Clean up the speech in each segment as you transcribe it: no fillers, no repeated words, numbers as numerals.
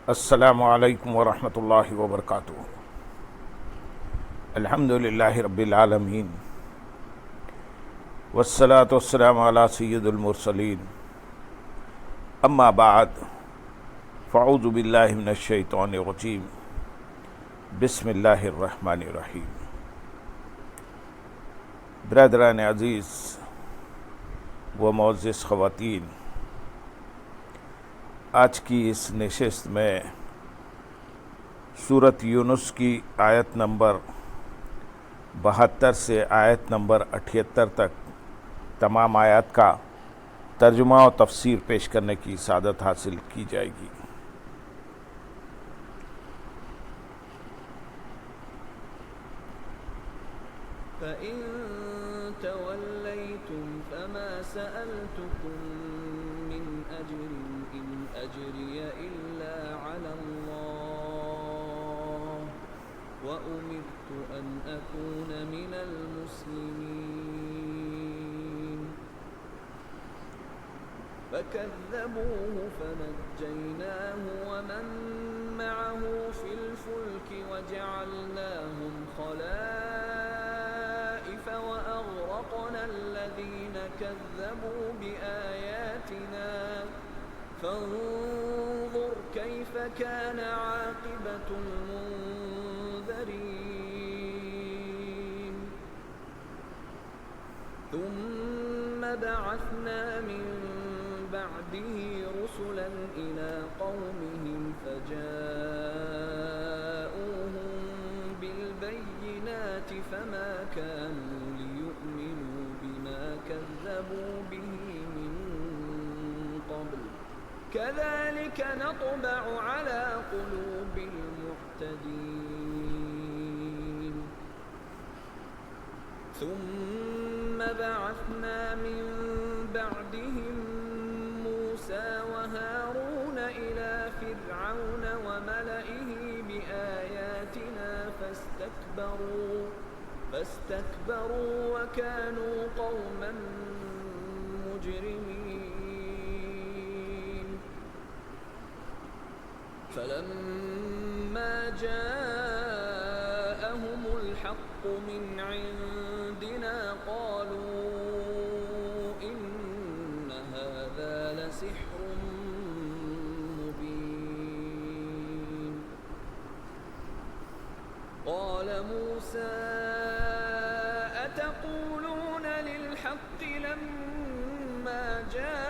السلام علیکم ورحمۃ اللہ وبرکاتہ۔ الحمد للہ رب العالمین والصلاة والسلام علی سید المرسلین، اما بعد فاعوذ باللہ من الشیطان الرجیم، بسم اللہ الرحمن الرحیم۔ برادران عزیز و معزز خواتین، آج کی اس نشست میں سورۃ یونس کی آیت نمبر 72 سے آیت نمبر 78 تک تمام آیات کا ترجمہ و تفسیر پیش کرنے کی سعادت حاصل کی جائے گی۔ فَإِن تَوَلَّيْتُمْ فَمَا سَأَلْتُكُم مِّنْ أَجْرٍ إِنْ أَجْرِيَ إِلَّا عَلَى اللَّهِ وَأُمِرْتُ أَنْ أَكُونَ مِنَ الْمُسْلِمِينَ فَكَذَّبُوهُ فَنَجَّيْنَاهُ وَمَن مَّعَهُ فِي الْفُلْكِ وَجَعَلْنَاهُمْ خَلَائِفَ وَأَغْرَقْنَا الَّذِينَ كَذَّبُوا بِآيَاتِنَا فَانظُرْ كَيْفَ كَانَ عَاقِبَةُ الْمُنذَرِينَ ثُمَّ بَعَثْنَا مِن بَعْدِهِ رُسُلًا إِلَى قَوْمِهِمْ فَجَاءُوهُم بِالْبَيِّنَاتِ فَمَا كَانُوا لِيُؤْمِنُوا بِمَا كَذَّبُوا بِهِ مِن قَبْلُ كَذَلِكَ نَطْبَعُ عَلَى قُلُوبِ الْمُعْتَدِينَ ثُمَّ بَعَثْنَا مِن بَعْدِهِم مُوسَىٰ وَهَارُونَ إِلَىٰ فِرْعَوْنَ وَمَلَئِهِ بِآيَاتِنَا فَاسْتَكْبَرُوا وَكَانُوا قَوْمًا مُجْرِمِينَ فَلَمَّا جَاءَهُمُ الْحَقُّ مِنْ عِندِنَا قَالُوا إِنَّ هَٰذَا لَسِحْرٌ مُّبِينٌ قَالَ مُوسَىٰ أَتَقُولُونَ لِلْحَقِّ لَمَّا جَاءَكُمْ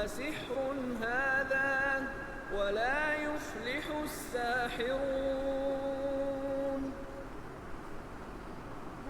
أَسِحْرٌ هَٰذَا وَلَا يُفْلِحُ السَّاحِرُونَ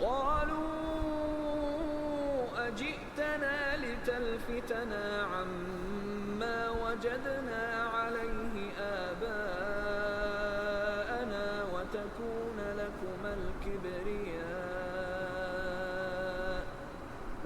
قَالُوا أَجِئْتَنَا لِتَلْفِتَنَا عَمَّا وَجَدْنَا عَلَيْهِ آبَاءَنَا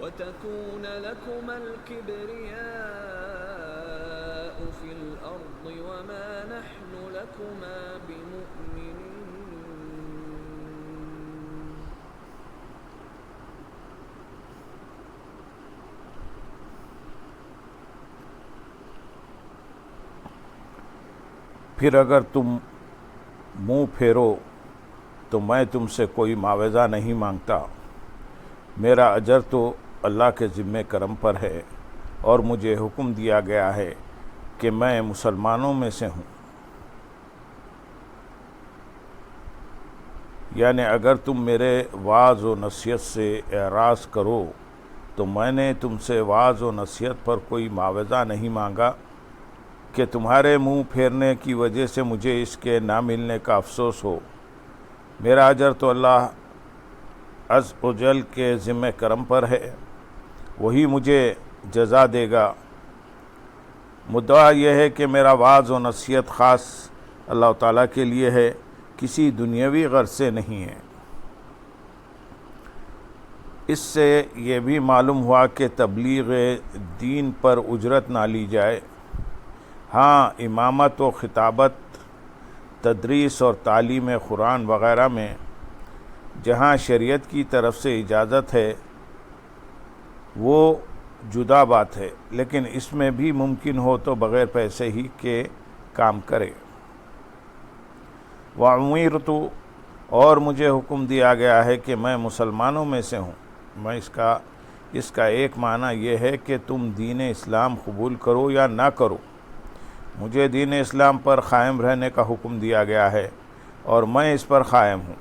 وتكون لكما الكبرياء في الأرض وما نحن لكما بمؤمنين۔ پھر اگر تم منہ پھیرو تو میں تم سے کوئی معاوضہ نہیں مانگتا، میرا اجر تو اللہ کے ذمہ کرم پر ہے، اور مجھے حکم دیا گیا ہے کہ میں مسلمانوں میں سے ہوں۔ یعنی اگر تم میرے وعظ و نصیحت سے اعراض کرو تو میں نے تم سے وعظ و نصیحت پر کوئی معاوضہ نہیں مانگا کہ تمہارے منہ پھیرنے کی وجہ سے مجھے اس کے نہ ملنے کا افسوس ہو۔ میرا اجر تو اللہ عز و جل کے ذمہ کرم پر ہے، وہی مجھے جزا دے گا۔ مدعا یہ ہے کہ میرا وعظ و نصیحت خاص اللہ تعالیٰ کے لیے ہے، کسی دنیاوی غرض سے نہیں ہے۔ اس سے یہ بھی معلوم ہوا کہ تبلیغ دین پر اجرت نہ لی جائے۔ ہاں، امامت و خطابت، تدریس اور تعلیم قرآن وغیرہ میں جہاں شریعت کی طرف سے اجازت ہے وہ جدا بات ہے، لیکن اس میں بھی ممکن ہو تو بغیر پیسے ہی کے کام کرے۔ وَأُمِرْتُ، اور مجھے حکم دیا گیا ہے کہ میں مسلمانوں میں سے ہوں۔ میں اس کا ایک معنی یہ ہے کہ تم دین اسلام قبول کرو یا نہ کرو، مجھے دین اسلام پر قائم رہنے کا حکم دیا گیا ہے اور میں اس پر قائم ہوں۔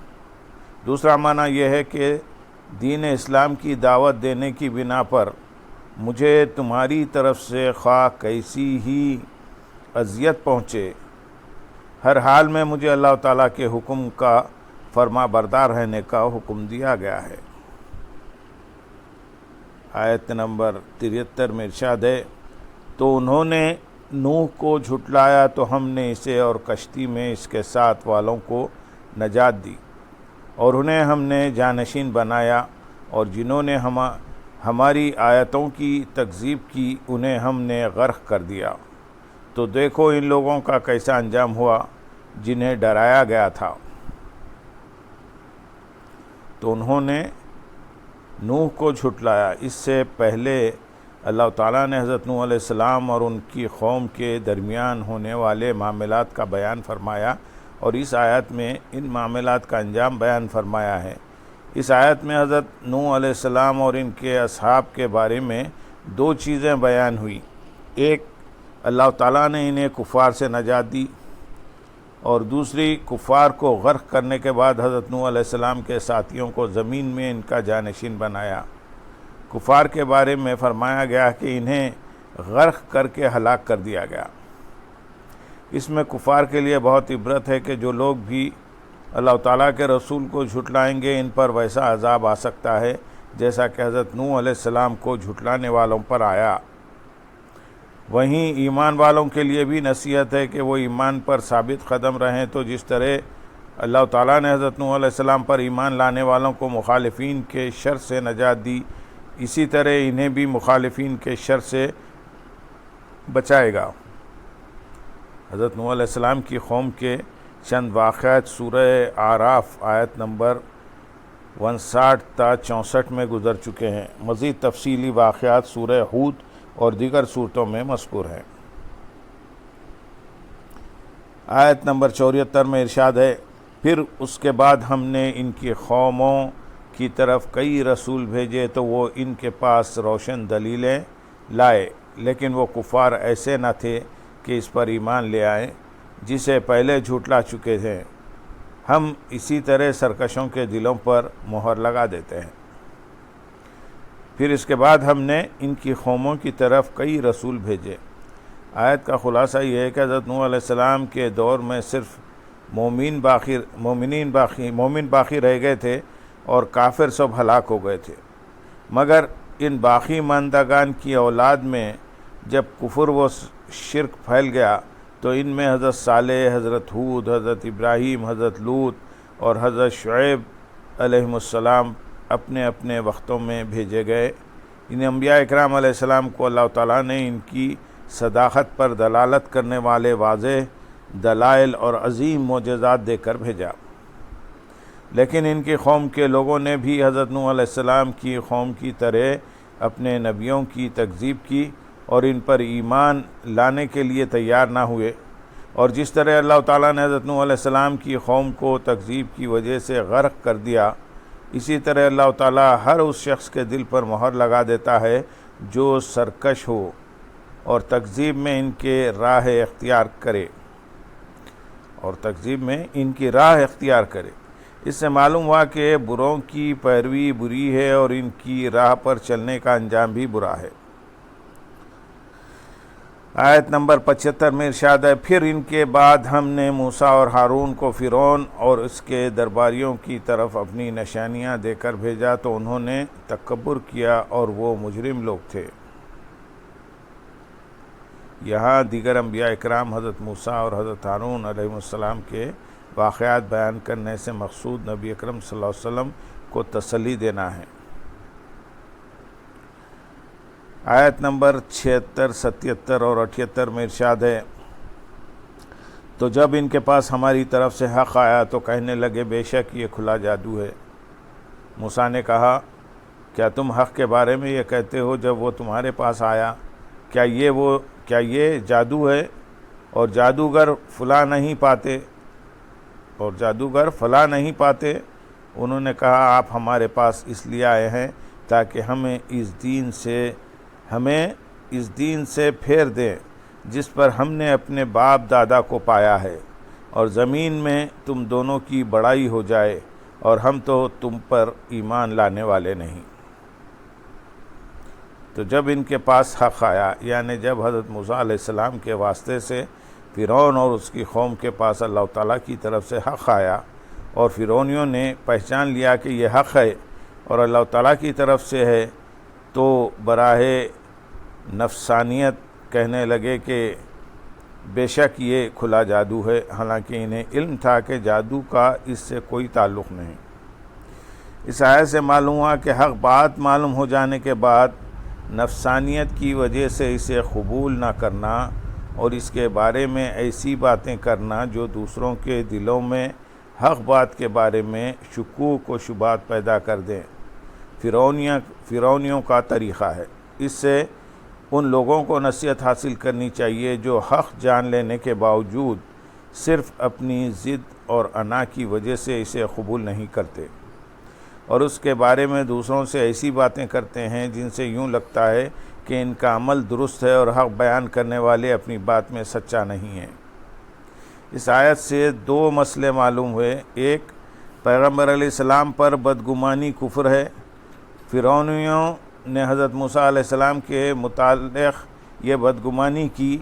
دوسرا معنی یہ ہے کہ دین اسلام کی دعوت دینے کی بنا پر مجھے تمہاری طرف سے خواہ کیسی ہی اذیت پہنچے، ہر حال میں مجھے اللہ تعالیٰ کے حکم کا فرما بردار رہنے کا حکم دیا گیا ہے۔ آیت نمبر 73 میں ارشاد ہے، تو انہوں نے نوح کو جھٹلایا تو ہم نے اسے اور کشتی میں اس کے ساتھ والوں کو نجات دی، اور انہیں ہم نے جانشین بنایا، اور جنہوں نے ہماری آیتوں کی تکذیب کی انہیں ہم نے غرق کر دیا۔ تو دیکھو ان لوگوں کا کیسا انجام ہوا جنہیں ڈرایا گیا تھا۔ تو انہوں نے نوح کو جھٹلایا۔ اس سے پہلے اللہ تعالیٰ نے حضرت نوح علیہ السلام اور ان کی قوم کے درمیان ہونے والے معاملات کا بیان فرمایا، اور اس آیت میں ان معاملات کا انجام بیان فرمایا ہے۔ اس آیت میں حضرت نوح علیہ السلام اور ان کے اصحاب کے بارے میں دو چیزیں بیان ہوئی۔ ایک، اللہ تعالیٰ نے انہیں کفار سے نجات دی، اور دوسری، کفار کو غرق کرنے کے بعد حضرت نوح علیہ السلام کے ساتھیوں کو زمین میں ان کا جانشین بنایا۔ کفار کے بارے میں فرمایا گیا کہ انہیں غرق کر کے ہلاک کر دیا گیا۔ اس میں کفار کے لیے بہت عبرت ہے کہ جو لوگ بھی اللہ تعالیٰ کے رسول کو جھٹلائیں گے ان پر ویسا عذاب آ سکتا ہے جیسا کہ حضرت نوح علیہ السلام کو جھٹلانے والوں پر آیا۔ وہیں ایمان والوں کے لیے بھی نصیحت ہے کہ وہ ایمان پر ثابت قدم رہیں، تو جس طرح اللہ تعالیٰ نے حضرت نوح علیہ السلام پر ایمان لانے والوں کو مخالفین کے شر سے نجات دی، اسی طرح انہیں بھی مخالفین کے شر سے بچائے گا۔ حضرت نوح علیہ السلام کی قوم کے چند واقعات سورہ اعراف آیت نمبر 59 تا 64 میں گزر چکے ہیں۔ مزید تفصیلی واقعات سورہ ہود اور دیگر صورتوں میں مذکور ہیں۔ آیت نمبر 74 میں ارشاد ہے، پھر اس کے بعد ہم نے ان کی قوموں کی طرف کئی رسول بھیجے تو وہ ان کے پاس روشن دلیلیں لائے، لیکن وہ کفار ایسے نہ تھے کہ اس پر ایمان لے آئیں جسے پہلے جھٹلا چکے تھے۔ ہم اسی طرح سرکشوں کے دلوں پر مہر لگا دیتے ہیں۔ پھر اس کے بعد ہم نے ان کی قوموں کی طرف کئی رسول بھیجے۔ آیت کا خلاصہ یہ ہے کہ حضرت نوح علیہ السلام کے دور میں صرف مومن باقی رہ گئے تھے اور کافر سب ہلاک ہو گئے تھے، مگر ان باقی ماندگان کی اولاد میں جب کفر و شرک پھیل گیا تو ان میں حضرت صالح، حضرت ہود، حضرت ابراہیم، حضرت لوط اور حضرت شعیب علیہ السلام اپنے اپنے وقتوں میں بھیجے گئے۔ ان انبیاء اکرام علیہ السلام کو اللہ تعالیٰ نے ان کی صداقت پر دلالت کرنے والے واضح دلائل اور عظیم معجزات دے کر بھیجا، لیکن ان کی قوم کے لوگوں نے بھی حضرت نوح علیہ السلام کی قوم کی طرح اپنے نبیوں کی تکذیب کی اور ان پر ایمان لانے کے لیے تیار نہ ہوئے، اور جس طرح اللہ تعالیٰ نے حضرت نوح علیہ السلام کی قوم کو تکذیب کی وجہ سے غرق کر دیا، اسی طرح اللہ تعالیٰ ہر اس شخص کے دل پر مہر لگا دیتا ہے جو سرکش ہو اور تکذیب میں ان کی راہ اختیار کرے۔ اس سے معلوم ہوا کہ بروں کی پیروی بری ہے اور ان کی راہ پر چلنے کا انجام بھی برا ہے۔ آیت نمبر 75 میں ارشاد ہے، پھر ان کے بعد ہم نے موسیٰ اور ہارون کو فرعون اور اس کے درباریوں کی طرف اپنی نشانیاں دے کر بھیجا تو انہوں نے تکبر کیا اور وہ مجرم لوگ تھے۔ یہاں دیگر انبیاء اکرام حضرت موسیٰ اور حضرت ہارون علیہ السلام کے واقعات بیان کرنے سے مقصود نبی اکرم صلی اللہ علیہ وسلم کو تسلی دینا ہے۔ آیت نمبر 76، 77 اور 78 میں ارشاد ہے، تو جب ان کے پاس ہماری طرف سے حق آیا تو کہنے لگے بے شک یہ کھلا جادو ہے۔ موسیٰ نے کہا کیا تم حق کے بارے میں یہ کہتے ہو جب وہ تمہارے پاس آیا؟ کیا یہ جادو ہے اور جادوگر فلاں نہیں پاتے؟ انہوں نے کہا آپ ہمارے پاس اس لیے آئے ہیں تاکہ ہمیں اس دین سے پھیر دیں جس پر ہم نے اپنے باپ دادا کو پایا ہے، اور زمین میں تم دونوں کی بڑائی ہو جائے، اور ہم تو تم پر ایمان لانے والے نہیں۔ تو جب ان کے پاس حق آیا، یعنی جب حضرت موسیٰ علیہ السلام کے واسطے سے فرعون اور اس کی قوم کے پاس اللہ تعالیٰ کی طرف سے حق آیا، اور فرعونیوں نے پہچان لیا کہ یہ حق ہے اور اللہ تعالیٰ کی طرف سے ہے، تو براہ نفسانیت کہنے لگے کہ بے شک یہ کھلا جادو ہے، حالانکہ انہیں علم تھا کہ جادو کا اس سے کوئی تعلق نہیں۔ اس آیت سے معلوم ہوا کہ حق بات معلوم ہو جانے کے بعد نفسانیت کی وجہ سے اسے قبول نہ کرنا اور اس کے بارے میں ایسی باتیں کرنا جو دوسروں کے دلوں میں حق بات کے بارے میں شکوک و شبہات پیدا کر دیں، فرعونیوں کا طریقہ ہے۔ اس سے ان لوگوں کو نصیحت حاصل کرنی چاہیے جو حق جان لینے کے باوجود صرف اپنی ضد اور انا کی وجہ سے اسے قبول نہیں کرتے، اور اس کے بارے میں دوسروں سے ایسی باتیں کرتے ہیں جن سے یوں لگتا ہے کہ ان کا عمل درست ہے اور حق بیان کرنے والے اپنی بات میں سچا نہیں ہیں۔ اس آیت سے دو مسئلے معلوم ہوئے۔ ایک، پیغمبر علیہ السلام پر بدگمانی کفر ہے۔ فرعونیوں نے حضرت موسیٰ علیہ السلام کے متعلق یہ بدگمانی کی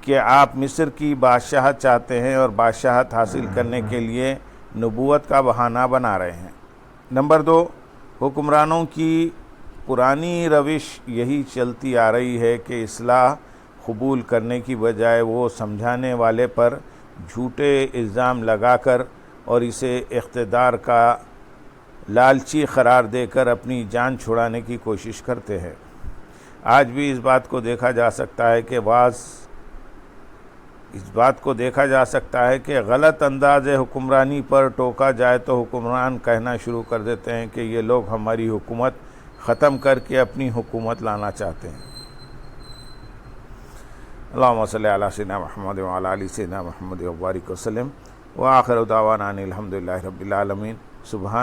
کہ آپ مصر کی بادشاہت چاہتے ہیں اور بادشاہت حاصل کرنے کے لیے نبوت کا بہانہ بنا رہے ہیں۔ نمبر 2، حکمرانوں کی پرانی روش یہی چلتی آ رہی ہے کہ اصلاح قبول کرنے کی بجائے وہ سمجھانے والے پر جھوٹے الزام لگا کر اور اسے اقتدار کا لالچی قرار دے کر اپنی جان چھڑانے کی کوشش کرتے ہیں۔ آج بھی اس بات کو دیکھا جا سکتا ہے کہ غلط انداز حکمرانی پر ٹوکا جائے تو حکمران کہنا شروع کر دیتے ہیں کہ یہ لوگ ہماری حکومت ختم کر کے اپنی حکومت لانا چاہتے ہیں۔ اللہم صلی علی سیدنا محمد وعلی آل سیدنا محمد وبارک وسلم، وآخر دعوانا ان الحمدللہ رب العالمین۔ سبحان